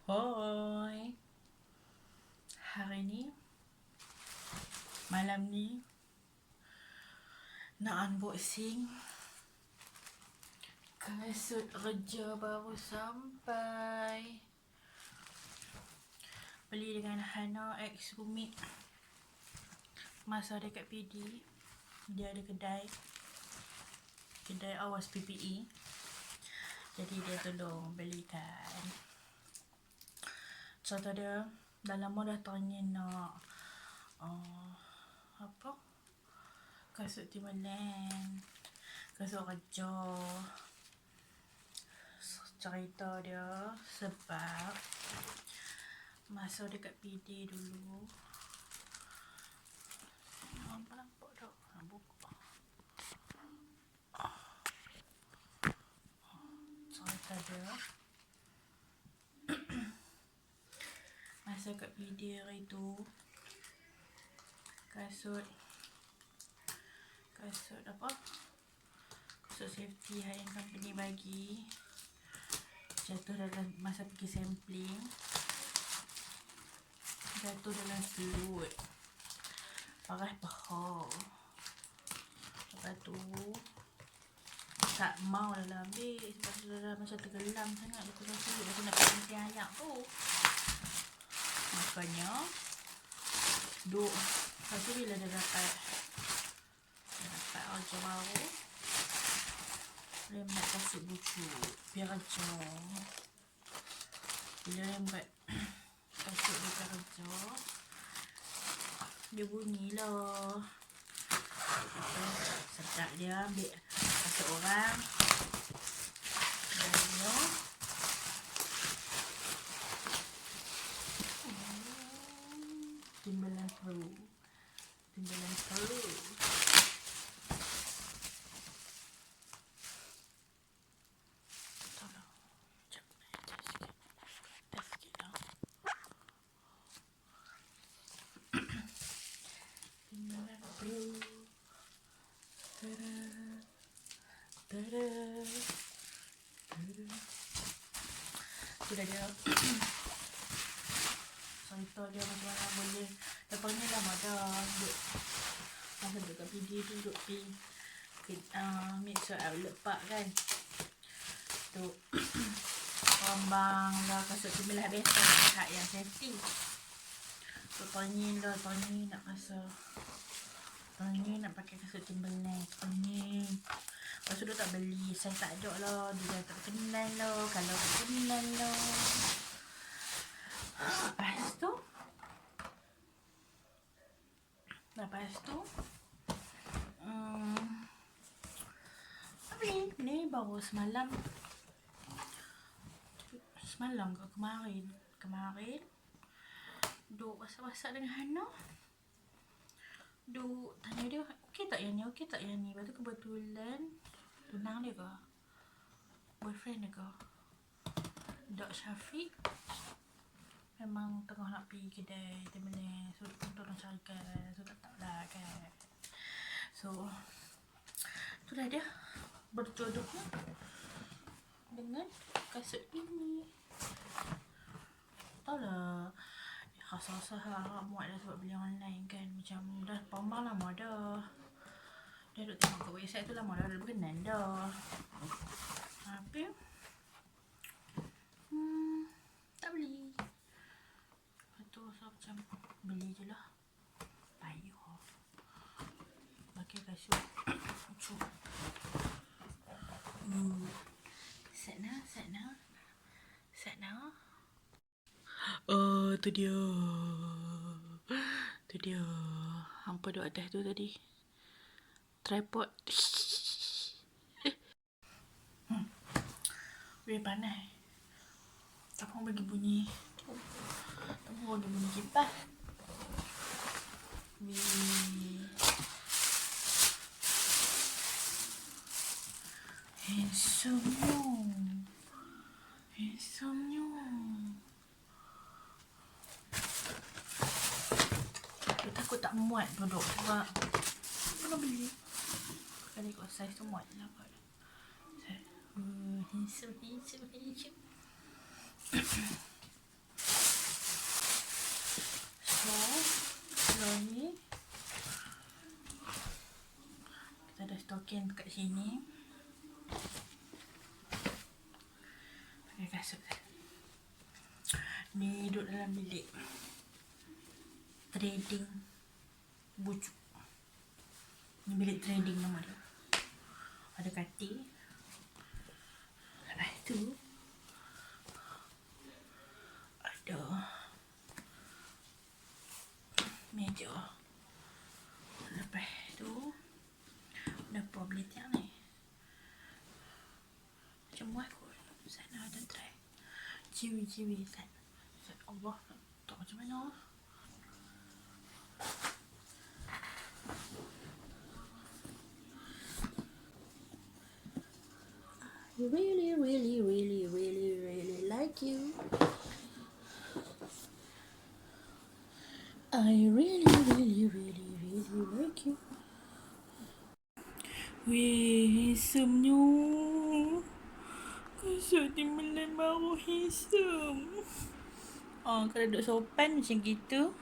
Hoi. Hari ni, malam ni, nak unboxing kasut kerja baru sampai. Beli dengan Hana X Bumi. Masa dekat PD, dia ada kedai awas PPE. Jadi dia tolong belikan. Contoh dia, dah lama dah tanya nak kasut Timberland, kasut kerja. Cerita dia sebab masa dekat PD dulu, nampak tak? Nak buka. Cerita dia masa kat PD hari tu, kasut safety yang company bagi jatuh dalam masa pergi sampling, jatuh dalam selut, paras paha. Lepas tu tak mau lah ambil sebab dia dah macam tergelam sangat dia dalam selut. Aku nak pakai ayak tu, makanya duk. Lepas tu bila dia dapat kerja baru, dia nak kasut bucuk biar kerja. Bila dia buat kasut dia kerja, dia bunyilah. Sedap dia ambil kasut orang. Dan dia Timberland Pro. Sudah dia cerita dia macam mana boleh. Lepas ni lama dah duduk masa duduk kat PD tu, duduk Mixer Outlet Park kan, tu rambang lah kasut Timberland biasa, hak yang safety tu. Tanya nak kasut, nak pakai kasut Timberland. Lepas tu dia tak beli, saya tak ada lah, dia tak kenal lah, kalau tak kenal lah. Lepas tu ni baru semalam ke kemarin duk masak dengan Hana, duk tanya dia okey tak yang ni. Lepas tu kebetulan tunang dia ke boyfriend dia ke Dok Syafiq memang tengah nak pergi kedai Timberland, so dia tolong carikan. So tak lah kan, so itulah dia berjodohnya dengan kasut ini. Tahu lah, rasa-rasa harap muat dah sebab beli online kan. Macam dah pambang lama dah. Dah duduk tengok kat website tu lama dah berkenan dah. Tapi tak beli. Lepas tu so macam beli je lah, payah pakai kasut lucu. Satna. Oh, tu dia. Hampa duduk atas tu tadi. Tripod. Weh panas. Tak mau bagi bunyi kipas. Handsome-nya. Dia takut tak muat duduk sebab mana beli. Kali kot saiz tu muat lah kot. Handsome. Mungkin kat sini pakai kasut. Ni duduk dalam bilik trading bujuk. Ni bilik trading nama dia. Ada katil. Lepas tu ada meja. Lepas tu ada problematik ni. Macam muat kot. Sana ada tray. Ciwi-ciwi kan. Allah, tak macam mana. Really like you. I really like you. Weh, handsome-nya. Kasut ni baru handsome. Kalau duduk sopan macam gitu.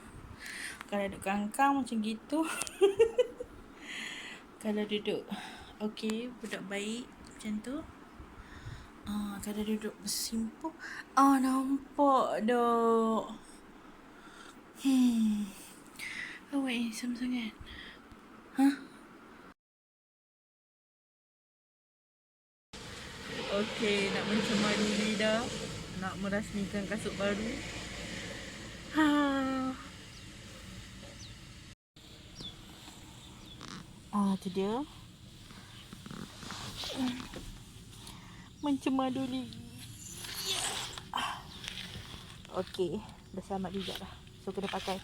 Kalau duduk kangkang macam gitu. Kalau duduk okey, budak baik macam tu. Kalau duduk bersimpuh, nampak dah. Awak handsome sangat. Okey, nak mencemari lidah, nak merasmikan kasut baru. Tu dia. Mencemadu lagi. Okey, dah selamat juga dah. So, kena pakai.